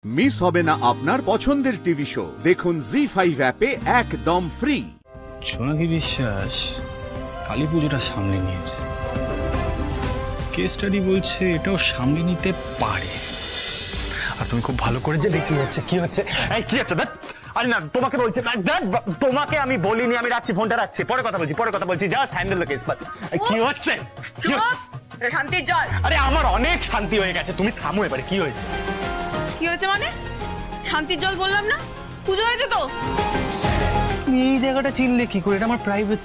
Miss হবে না আপনার পছন্দের টিভি শো। দেখুন জি5 অ্যাপে একদম ফ্রি। জোনাকি বিশ্বাস কালী পুজোটা সামনে নিয়েছে, কেস স্টাডি বলছে এটাও সামনে নিতে পারে। আর তুমি খুব ভালো করে যে দেখি হচ্ছে কি হচ্ছে এই কি হচ্ছে দেখ। আরে না তোমাকে বলছি না দেখ, তোমাকে আমি বলিনি, আমি রাখছি ফোনটা রাখছি, পরে কথা বলছি just handle the case. But কি হচ্ছে শান্তির জল। আরে আমার অনেক শান্তি হয়ে গেছে, তুমি থামো এবারে। কি হয়েছে মানে? শান্তির জল বললাম না, পুজো হয়েছে তো। এই জায়গাটা চিনলে কি করে? এটা আমার প্রাইভেট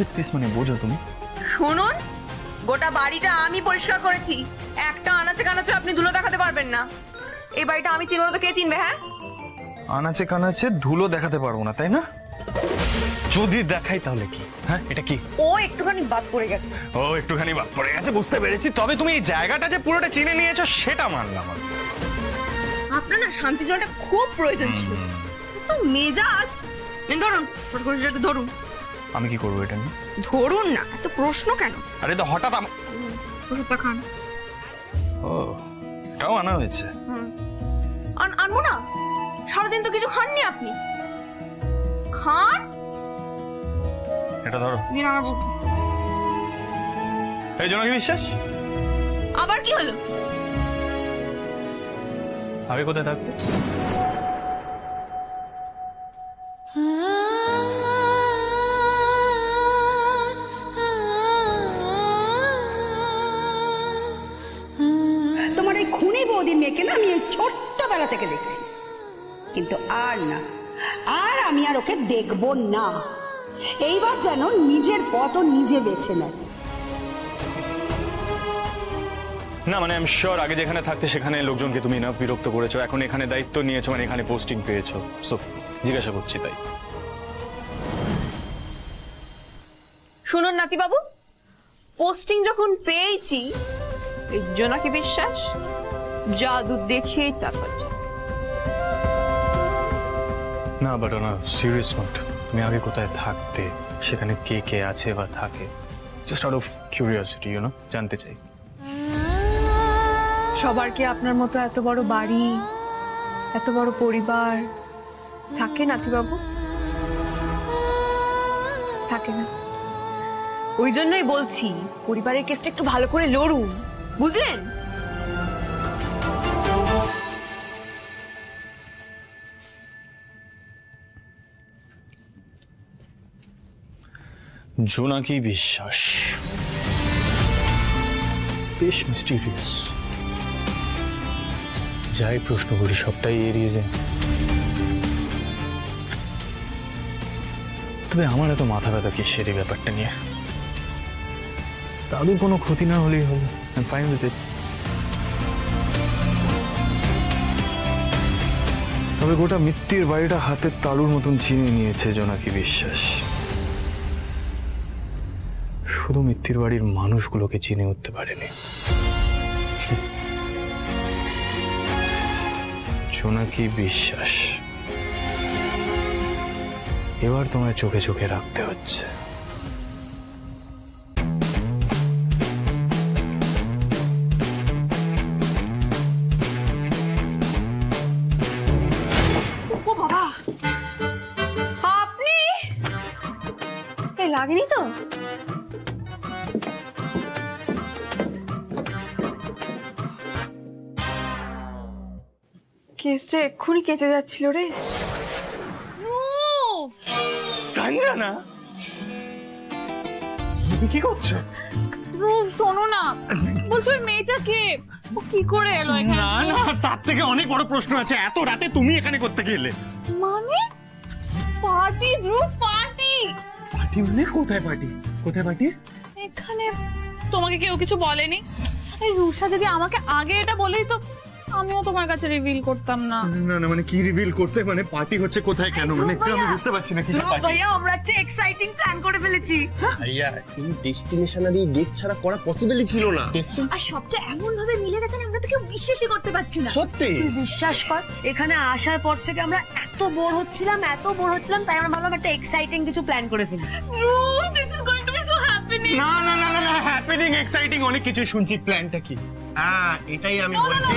স্পেস মানে বোঝো তুমি। শুনুন, গোটা বাড়িটা আমি পরিষ্কার করেছি, একটা আনাচে কানাচে আপনি ধুলো দেখাতে পারবেন না। এই বাড়িটা আমি চিনব না তো কে চিনবে? হ্যাঁ, আনাচে কানাচে ধুলো দেখাতে পারবো না তাই না? যদি দেখাই তাহলে কি? হ্যাঁ এটা কি? ও একটুখানি বাদ পড়ে গেছে। ও একটুখানি বাদ পড়ে গেছে বুঝতে পেরেছি, তবে তুমি এই জায়গাটা যে পুরোটা চিনে নিয়েছো সেটা মানলাম। আপনার না শান্তি জলটা খুব প্রয়োজন ছিল। তো মেজাজ ধরুন, একটু ধরুন। আমি কি করবো এটা নিয়ে? ধরুন না, এত প্রশ্ন কেন? আরে তো হঠাৎ ওষুধটা খান। ও এটাও আনা হয়েছে। আনবো না? সারাদিন তো কিছু খাননি আপনি, খান। এটা ধরো। এই জোনাকি বিশ্বাস আবার কি হলো? আগে কোথায় থাকতে? তোমার এই খুনি বৌদির মেয়েকে না আমি এই ছোট্টবেলা থেকে দেখছি, কিন্তু আর না, আর আমি আর ওকে দেখব না। এইবার যেন নিজের পথ নিজে বেছে নেয়। না মানে আমি শিওর আগে যেখানে থাকতে সেখানে লোকজনকে তুমি না বিরক্ত করেছো, এখন এখানে দায়িত্ব নিয়েছো মানে এখানে পোস্টিং পেয়েছো, সো জিজ্ঞাসা করছি তাই। শুনুন নাতি বাবু, পোস্টিং যখন পেয়েছি, এই জোনাকি বিশ্বাস জাদু দেখিয়েই তারপর না বাট না সিরিয়াস নোট, তুমি আগে কোথায় থাকতে, সেখানে কে কে আছে বা থাকে, just out of curiosity you know, জানতে চাই। সবার কি আপনার মতো এত বড় বাড়ি, এত বড় পরিবার থাকে নাতিবাবু? থাকে না। ওই জন্যই বলছি পরিবারের কেসটা একটু ভালো করে লড়ুন, বুঝলেন? জোনাকি বিশ্বাস বেশ মিস্টিরিয়াস, যাই প্রশ্ন করি সবটাই এড়িয়ে যায়। তবে আমার এত মাথা ব্যথা কিসের এই ব্যাপারটা নিয়ে? তাদের কোনো ক্ষতি না হলেই হলো, I am fine with it. তবে গোটা মিত্তির বাড়িটা হাতের তালুর মতন চিনে নিয়েছে জোনাকি বিশ্বাস, শুধু মিত্তির বাড়ির মানুষগুলোকে চিনে উঠতে পারেনি। জোনাকি বিশ্বাস, এবার তোমায় চোখে চোখে রাখতে হচ্ছে। ও বাবা, আপনি লাগেনি তো? কেসটা এক্ষুনি কেচে যাচ্ছিল রে। সঞ্জনা তুমি কি করছো? শোনো না, বলছো মেয়েটা কে, ও কি করে এলো এখানে? না না, তার থেকে অনেক বড় প্রশ্ন আছে, এত রাতে তুমি এখানে করতে গেলে? মানে পার্টি গ্রুপ পার্টি? পার্টি মানে কোথায় পার্টি? কোথায় পার্টি? এখানে। তোমাকে কেউ কিছু বলেনি? এই রুষা যদি আমাকে আগে এটা বলেই তো আমিও তোমার কাছে রিভিল করতাম না। না না মানে কি রিভিল করতে, মানে পার্টি হচ্ছে কোথায় কেন, মানে একটু আমি বুঝতে পারছি না কিসের পার্টি। ভাইয়া আমরা একটা এক্সাইটিং প্ল্যান করে ফেলেছি। ভাইয়া এই ডেস্টিনেশনারি গিফট ছাড়া করা পসিবলই ছিল না। আর সবটা এমন ভাবে মিলে গেছে না, আমরা তো কেউ বিশ্বাসই করতে পারছি না। সত্যি তুই বিশ্বাস কর, এখানে আসার পর থেকে আমরা এত বোর হচ্ছিলাম, তাই আমরা ভাবলাম একটা এক্সাইটিং কিছু প্ল্যান করে ফেলি। This is going to be so happening. না না না না, হ্যাপেনিং এক্সাইটিং অনেক কিছু শুনছি, প্ল্যানটা কি? হ্যাঁ এটাই আমি বলছি।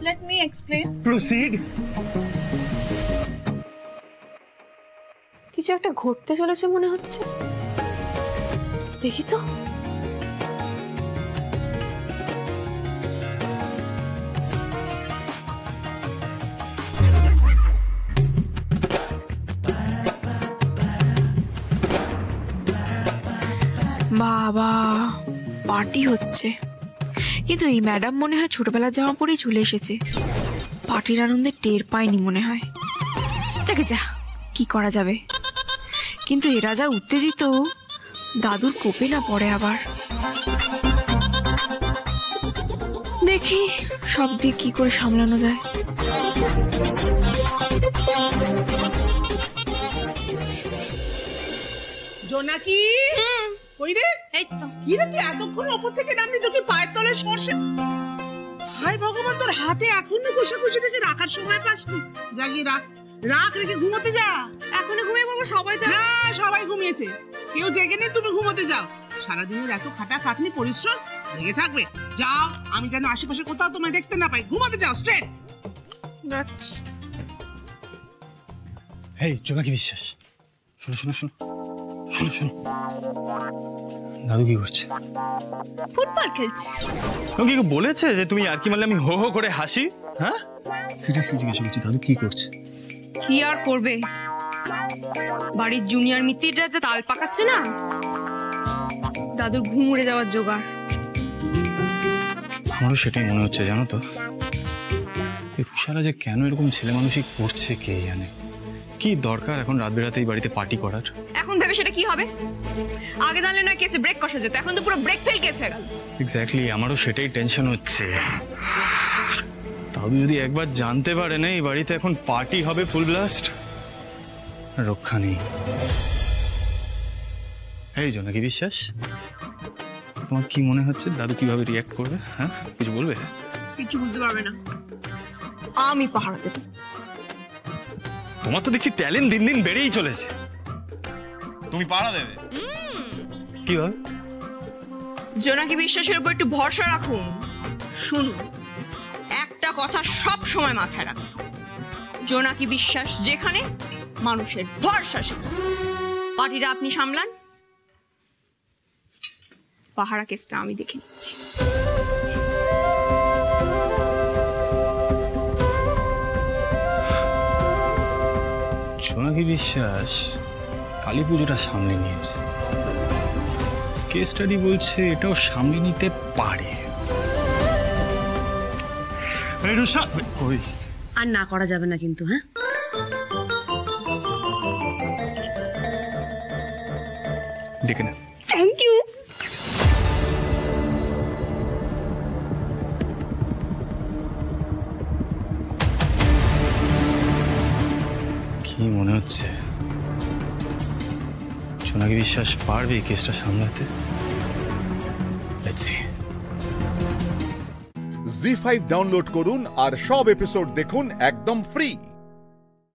Let me explain. প্রসিড। কিছু একটা ঘটতে চলেছে মনে হচ্ছে, দেখি তো। বাবা, পার্টি হচ্ছে, কিন্তু এই ম্যাডাম মনে হয় ছোটবেলার জামা পরেই চলে এসেছে। পার্টির আনন্দে টের পায়নি মনে হয়। যাকে যা, কি করা যাবে। কিন্তু এরা যা উত্তেজিত, দাদুর কোপে না পড়ে আবার। দেখি সব দিক কি করে সামলানো যায়। জোনাকি, কই রে? এই তো। কি রে, তুই এতক্ষণ উপর থেকে নামলি, তোকে পায়ের তলে সরষে। হায় ভগবান, তোর হাতে এখনো ঘষাঘষি থেকে রাখার সময় পাসনি। জাগিয়ে রাখ, রাখ, রেখে ঘুমোতে যা। এখনো ঘুমিয়ে বাবা? সবাই তো না, সবাই ঘুমিয়েছে, কেউ জেগে নেই। তুমি ঘুমোতে যাও। সারাদিনের এত খাটাখাটনি পরিশ্রম, জেগে থাকবে? যাও, আমি যেন আশেপাশে কোথাও তোমায় দেখতে না পাই। ঘুমোতে যাও, স্ট্রেট। এই জোনাকি বিশ্বাস, শোনো শোনো শোনো শোনো শোনো, দাদু কি করছে? ফুটবল খেলছে। তুমি কি বলেছে যে তুমি আর কি মারলে আমি হো হো করে হাসি? হ্যাঁ, সিরিয়াসলি জিজ্ঞেস করছি, দাদু কি করছে? কি আর করবে, বাড়ির জুনিয়র মিত্তিরা যে তাল পাকাচ্ছে না, দাদুর ঘুম উড়ে যাওয়ার জোগাড়। আমারও সেটাই মনে হচ্ছে, জানো তো। এই রুষারা যে কেন এরকম ছেলে মানুষই করছে কে জানে। কি দরকার এখন রাত বেরাতে এই বাড়িতে পার্টি করার? এখন ভেবে সেটা কি হবে? আগে জানলে না কেসে ব্রেক কষা যেত, এখন তো পুরো ব্রেক ফেল কেস হয়ে গেল। এক্স্যাক্টলি, আমারও সেটাই টেনশন হচ্ছে। দাদু যদি একবার জানতে পারে না এই বাড়িতে এখন পার্টি হবে ফুল ব্লাস্ট, রক্ষা নেই। এই জোনাকি বিশ্বাস, তোমার কি মনে হচ্ছে দাদু কিভাবে রিয়াক্ট করবে? হ্যাঁ, কিছু বলবে? কিছু বুঝতে পারবে না, আমি পাহারা দেব। তোমার তো দেখছি ট্যালেন্ট দিন দিন বেড়েই চলেছে, তুমি পাহারা দেবে? কিভাবে? জোনাকি বিশ্বাসের উপর একটু ভরসা রাখুন। শুনুন, একটা কথা সব সময় মাথায় রাখুন, জোনাকি বিশ্বাস যেখানে, মানুষের ভরসা সেখানে। পার্টিটা আপনি সামলান, পাহারা কেসটা আমি দেখে নিচ্ছি। জোনাকি বিশ্বাস কালী পুজোটা সামনে নিয়েছে, কেস স্টাডি বলছে এটাও সামনে নিতে পারে। আর না করা যাবে না কিন্তু। হ্যাঁ, ডেকে না। Thank you. কি মনে হচ্ছে জোনাকি বিশ্বাস পারবে এই কেসটা সামলাতে? জি5 ডাউনলোড করুন আর সব এপিসোড দেখুন একদম ফ্রি।